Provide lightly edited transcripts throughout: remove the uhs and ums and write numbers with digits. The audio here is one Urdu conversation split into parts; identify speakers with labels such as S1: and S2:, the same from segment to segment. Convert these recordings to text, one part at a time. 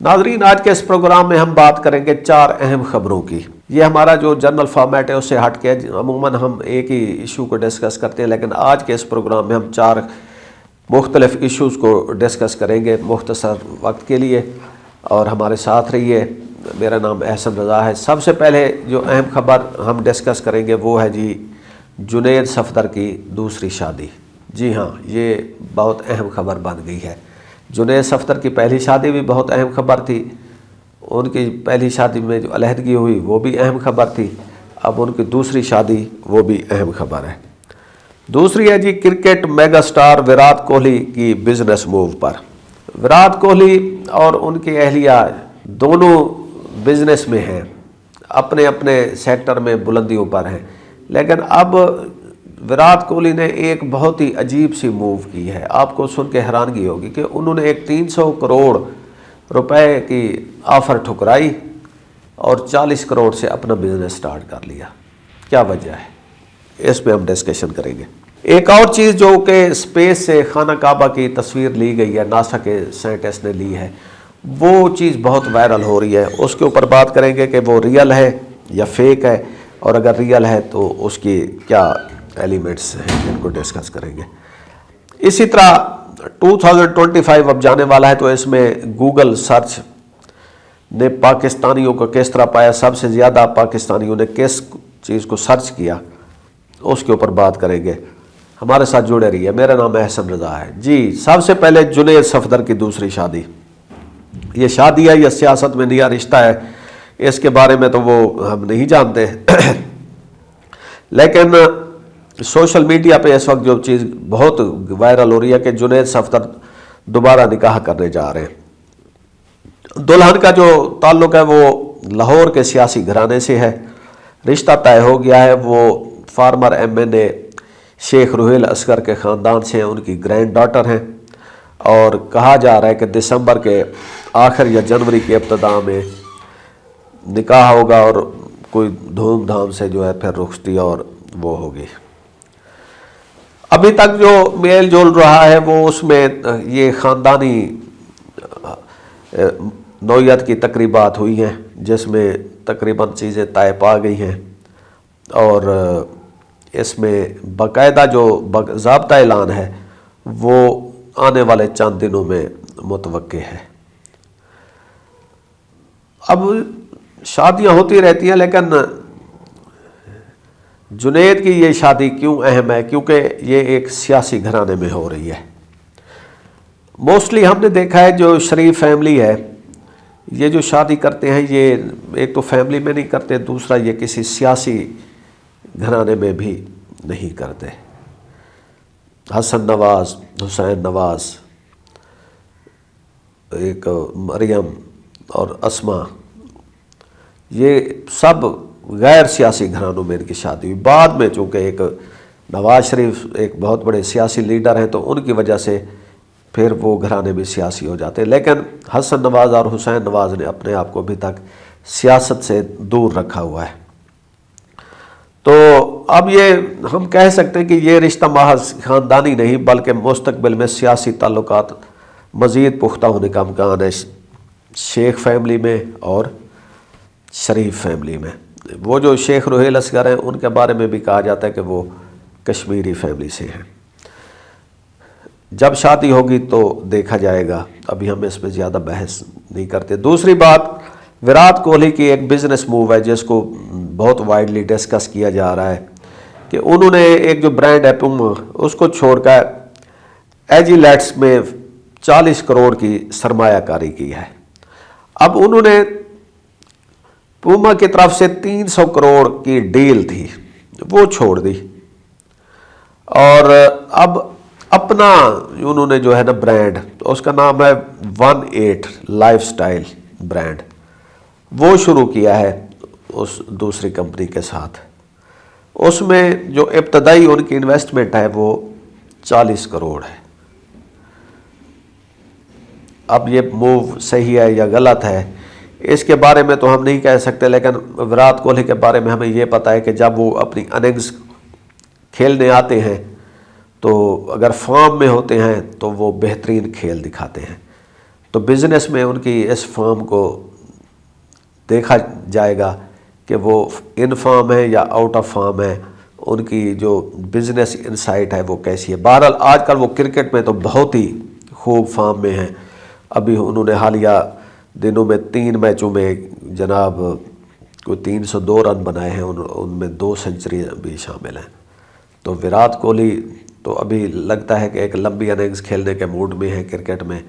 S1: ناظرین، آج کے اس پروگرام میں ہم بات کریں گے 4 اہم خبروں کی۔ یہ ہمارا جو جنرل فارمیٹ ہے اس سے ہٹ کے عموماً ہم ایک ہی ایشو کو ڈسکس کرتے ہیں، لیکن آج کے اس پروگرام میں ہم 4 مختلف ایشوز کو ڈسکس کریں گے مختصر وقت کے لیے، اور ہمارے ساتھ رہیے۔ میرا نام احسن رضا ہے۔ سب سے پہلے جو اہم خبر ہم ڈسکس کریں گے وہ ہے جنید صفدر کی دوسری شادی۔ جی ہاں، یہ بہت اہم خبر بن گئی ہے۔ جنید صفدر کی پہلی شادی بھی بہت اہم خبر تھی، ان کی پہلی شادی میں جو علیحدگی ہوئی وہ بھی اہم خبر تھی، اب ان کی دوسری شادی وہ بھی اہم خبر ہے۔ دوسری ہے cricket mega star Virat Kohli کی بزنس موو پر۔ وراٹ کوہلی اور ان کی اہلیہ دونوں بزنس میں ہیں، اپنے اپنے سیکٹر میں بلندیوں پر ہیں، لیکن اب وراٹ کوہلی نے ایک بہت ہی عجیب سی موو کی ہے۔ آپ کو سن کے حیرانگی ہوگی کہ انہوں نے ایک 300 کروڑ روپے کی آفر ٹھکرائی اور 40 کروڑ سے اپنا بزنس سٹارٹ کر لیا۔ کیا وجہ ہے، اس پہ ہم ڈسکشن کریں گے۔ ایک اور چیز جو کہ اسپیس سے خانہ کعبہ کی تصویر لی گئی ہے، ناسا کے سائنٹسٹ نے لی ہے، وہ چیز بہت وائرل ہو رہی ہے۔ اس کے اوپر بات کریں گے کہ وہ ریئل ہے یا فیک ہے، اور اگر ریئل ہے تو اس کی کیا ایلیمنٹس ہیں، جن کو ڈسکس کریں گے۔ اسی طرح 2025 اب جانے والا ہے، تو اس میں گوگل سرچ نے پاکستانیوں کو کس طرح پایا، سب سے زیادہ پاکستانیوں نے کس چیز کو سرچ کیا، اس کے اوپر بات کریں گے۔ ہمارے ساتھ جڑے رہیے۔ میرا نام احسن رضا ہے۔ جی، سب سے پہلے جنید صفدر کی دوسری شادی۔ یہ شادی ہے یا سیاست میں نیا رشتہ ہے، اس کے بارے میں تو وہ ہم نہیں جانتے، لیکن سوشل میڈیا پہ اس وقت جو چیز بہت وائرل ہو رہی ہے کہ جنید صفدر دوبارہ نکاح کرنے جا رہے ہیں۔ دلہن کا جو تعلق ہے وہ لاہور کے سیاسی گھرانے سے ہے، رشتہ طے ہو گیا ہے۔ وہ فارمر MNA شیخ روہیل اصغر کے خاندان سے ہیں، ان کی گرینڈ ڈاٹر ہیں، اور کہا جا رہا ہے کہ دسمبر کے آخر یا جنوری کی ابتدا میں نکاح ہوگا، اور کوئی دھوم دھام سے جو ہے پھر رخصتی اور وہ ہوگی۔ ابھی تک جو میل جول رہا ہے وہ اس میں یہ خاندانی نوعیت کی تقریبات ہوئی ہیں، جس میں تقریباً چیزیں طے پا گئی ہیں، اور اس میں باقاعدہ جو باضابطہ اعلان ہے وہ آنے والے چند دنوں میں متوقع ہے۔ اب شادیاں ہوتی رہتی ہیں، لیکن جنید کی یہ شادی کیوں اہم ہے؟ کیونکہ یہ ایک سیاسی گھرانے میں ہو رہی ہے۔ موسٹلی ہم نے دیکھا ہے جو شریف فیملی ہے، یہ جو شادی کرتے ہیں یہ ایک تو فیملی میں نہیں کرتے، دوسرا یہ کسی سیاسی گھرانے میں بھی نہیں کرتے۔ حسن نواز، حسین نواز، ایک مریم اور اسما، یہ سب غیر سیاسی گھرانوں میں ان کی شادی ہوئی۔ بعد میں چونکہ ایک نواز شریف ایک بہت بڑے سیاسی لیڈر ہیں، تو ان کی وجہ سے پھر وہ گھرانے بھی سیاسی ہو جاتے ہیں، لیکن حسن نواز اور حسین نواز نے اپنے آپ کو ابھی تک سیاست سے دور رکھا ہوا ہے۔ تو اب یہ ہم کہہ سکتے ہیں کہ یہ رشتہ محض خاندانی نہیں، بلکہ مستقبل میں سیاسی تعلقات مزید پختہ ہونے کا امکان ہے شیخ فیملی میں اور شریف فیملی میں۔ وہ جو شیخ روہیل اصغر ہیں ان کے بارے میں بھی کہا جاتا ہے کہ وہ کشمیری فیملی سے ہیں۔ جب شادی ہوگی تو دیکھا جائے گا، ابھی ہم اس پہ زیادہ بحث نہیں کرتے۔ دوسری بات، وراٹ کوہلی کی ایک بزنس موو ہے جس کو بہت وائڈلی ڈسکس کیا جا رہا ہے کہ انہوں نے ایک جو برانڈ ہے پوما، اس کو چھوڑ کر ایجیلیٹس میں 40 کروڑ کی سرمایہ کاری کی ہے۔ اب انہوں نے پوما کی طرف سے 300 کروڑ کی ڈیل تھی، وہ چھوڑ دی، اور اب اپنا انہوں نے جو ہے نا برانڈ، اس کا نام ہے 18 لائف سٹائل برانڈ، وہ شروع کیا ہے اس دوسری کمپنی کے ساتھ۔ اس میں جو ابتدائی ان کی انویسٹمنٹ ہے وہ 40 کروڑ ہے۔ اب یہ موو صحیح ہے یا غلط ہے اس کے بارے میں تو ہم نہیں کہہ سکتے، لیکن وراٹ کوہلی کے بارے میں ہمیں یہ پتہ ہے کہ جب وہ اپنی اننگز کھیلنے آتے ہیں تو اگر فارم میں ہوتے ہیں تو وہ بہترین کھیل دکھاتے ہیں۔ تو بزنس میں ان کی اس فارم کو دیکھا جائے گا کہ وہ ان فارم ہے یا آؤٹ آف فارم ہے، ان کی جو بزنس انسائٹ ہے وہ کیسی ہے۔ بہرحال آج کل وہ کرکٹ میں تو بہت ہی خوب فارم میں ہیں۔ ابھی انہوں نے حالیہ دنوں میں 3 میچوں میں جناب کوئی 302 رن بنائے ہیں، ان میں 2 سنچری بھی شامل ہیں۔ تو وراٹ کوہلی تو ابھی لگتا ہے کہ ایک لمبی اننگز کھیلنے کے موڈ میں ہے کرکٹ میں،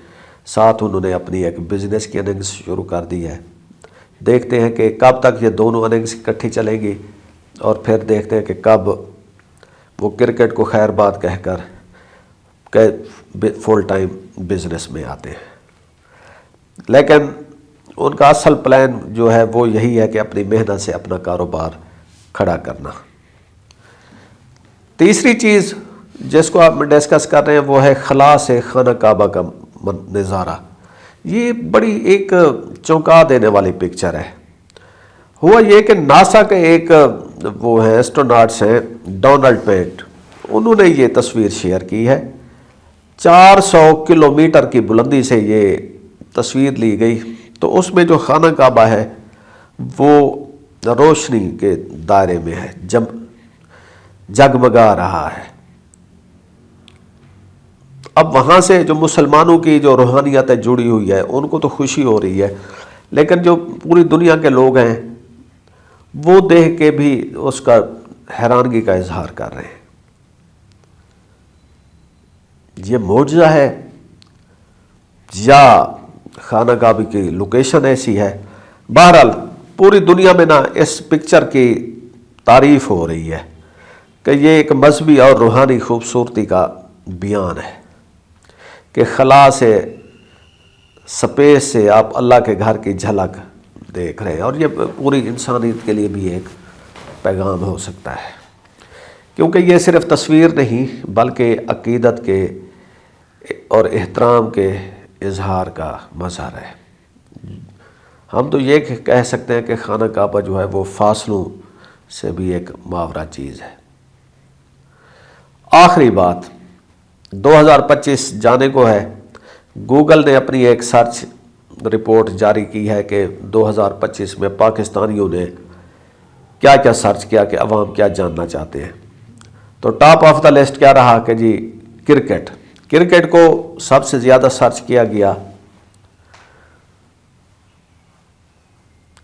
S1: ساتھ انہوں نے اپنی ایک بزنس کی اننگز شروع کر دی ہے۔ دیکھتے ہیں کہ کب تک یہ دونوں اننگز اکٹھی چلیں گی، اور پھر دیکھتے ہیں کہ کب وہ کرکٹ کو خیر بات کہہ کر فل ٹائم بزنس میں آتے ہیں۔ لیکن ان کا اصل پلان جو ہے وہ یہی ہے کہ اپنی محنت سے اپنا کاروبار کھڑا کرنا۔ تیسری چیز جس کو آپ ڈسکس کر رہے ہیں وہ ہے خلا سے خانہ کعبہ کا نظارہ۔ یہ بڑی ایک چونکا دینے والی پکچر ہے۔ ہوا یہ کہ ناسا کے ایک وہ ہیں ایسٹروناٹس ہیں ڈونلڈ پیٹ، انہوں نے یہ تصویر شیئر کی ہے۔ 400 کلومیٹر کی بلندی سے یہ تصویر لی گئی، تو اس میں جو خانہ کعبہ ہے وہ روشنی کے دائرے میں ہے، جگمگا رہا ہے۔ اب وہاں سے جو مسلمانوں کی جو روحانیت جڑی ہوئی ہے ان کو تو خوشی ہو رہی ہے، لیکن جو پوری دنیا کے لوگ ہیں وہ دیکھ کے بھی اس کا حیرانگی کا اظہار کر رہے ہیں۔ یہ معجزہ ہے یا خانہ کعبہ کی لوکیشن ایسی ہے؟ بہرحال پوری دنیا میں نا اس پکچر کی تعریف ہو رہی ہے کہ یہ ایک مذہبی اور روحانی خوبصورتی کا بیان ہے کہ خلا سے، سپیس سے آپ اللہ کے گھر کی جھلک دیکھ رہے ہیں، اور یہ پوری انسانیت کے لیے بھی ایک پیغام ہو سکتا ہے، کیونکہ یہ صرف تصویر نہیں بلکہ عقیدت کے اور احترام کے اظہار کا مظہر ہے۔ ہم تو یہ کہہ سکتے ہیں کہ خانہ کعبہ جو ہے وہ فاصلوں سے بھی ایک ماورا چیز ہے۔ آخری بات 2025 جانے کو ہے۔ گوگل نے اپنی ایک سرچ رپورٹ جاری کی ہے کہ 2025 میں پاکستانیوں نے کیا کیا سرچ کیا، کہ عوام کیا جاننا چاہتے ہیں۔ تو ٹاپ آف دا لسٹ کیا رہا کہ جی کرکٹ کو سب سے زیادہ سرچ کیا گیا۔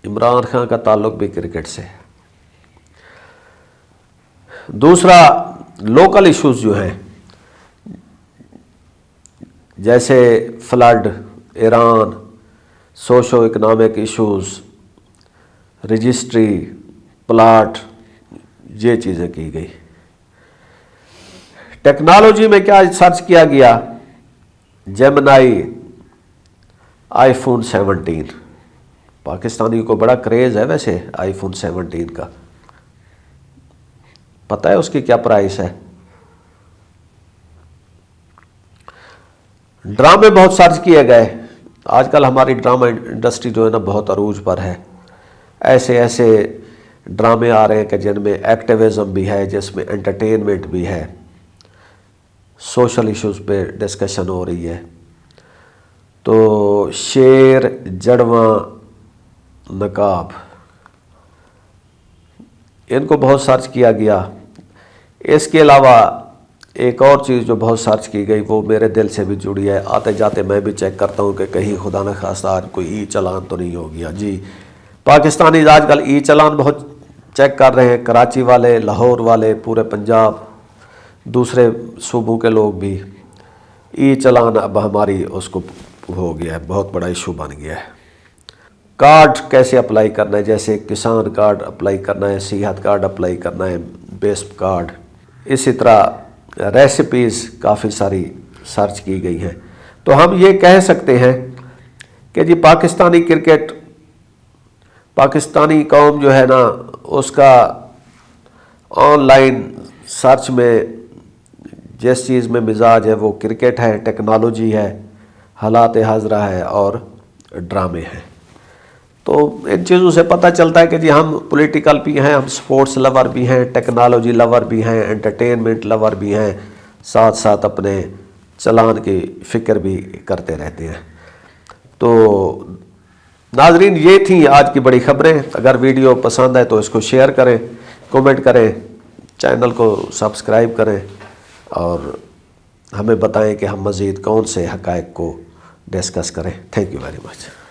S1: عمران خان کا تعلق بھی کرکٹ سے ہے۔ دوسرا لوکل ایشوز جو ہیں جیسے flood, Iran, socio economic issues, registry, plot, یہ چیزیں کی گئی۔ ٹیکنالوجی میں کیا سرچ کیا گیا؟ جیمنائی، آئی فون 17۔ پاکستانی کو بڑا کریز ہے ویسے آئی فون 17 کا، پتہ ہے اس کی کیا پرائس ہے؟ ڈرامے بہت سرچ کیے گئے۔ آج کل ہماری ڈرامہ انڈسٹری جو ہے نا بہت عروج پر ہے۔ ایسے ڈرامے آ رہے ہیں کہ جن میں ایکٹیویزم بھی ہے، جس میں انٹرٹینمنٹ بھی ہے، سوشل ایشوز پہ ڈسکشن ہو رہی ہے۔ تو شیر، جڑواں، نقاب، ان کو بہت سرچ کیا گیا۔ اس کے علاوہ ایک اور چیز جو بہت سرچ کی گئی وہ میرے دل سے بھی جڑی ہے، آتے جاتے میں بھی چیک کرتا ہوں کہ کہیں خدا نخواستہ آج کوئی ای چلان تو نہیں ہو گیا۔ جی پاکستانی آج کل ای چلان بہت چیک کر رہے ہیں، کراچی والے، لاہور والے، پورے پنجاب، دوسرے صوبوں کے لوگ بھی۔ ای چلان اب ہماری اس کو ہو گیا ہے، بہت بڑا ایشو بن گیا ہے۔ کارڈ کیسے اپلائی کرنا ہے، جیسے کسان کارڈ اپلائی کرنا ہے، صحت کارڈ اپلائی کرنا ہے، بیسپ کارڈ، اسی طرح ریسیپیز کافی ساری سرچ کی گئی ہیں۔ تو ہم یہ کہہ سکتے ہیں کہ جی پاکستانی کرکٹ، پاکستانی قوم جو ہے نا اس کا آن لائن سرچ میں جس چیز میں مزاج ہے وہ کرکٹ ہے، ٹیکنالوجی ہے، حالات حاضرہ ہے اور ڈرامے ہیں۔ تو ان چیزوں سے پتہ چلتا ہے کہ جی ہم پولیٹیکل بھی ہیں، ہم سپورٹس لور بھی ہیں، ٹیکنالوجی لور بھی ہیں، انٹرٹینمنٹ لور بھی ہیں، ساتھ ساتھ اپنے چلان کی فکر بھی کرتے رہتے ہیں۔ تو ناظرین یہ تھیں آج کی بڑی خبریں. اگر ویڈیو پسند ہے تو اس کو شیئر کریں, کومنٹ کریں, چینل کو سبسکرائب کریں اور ہمیں بتائیں کہ ہم مزید کون سے حقائق کو ڈسکس کریں. Thank you very much.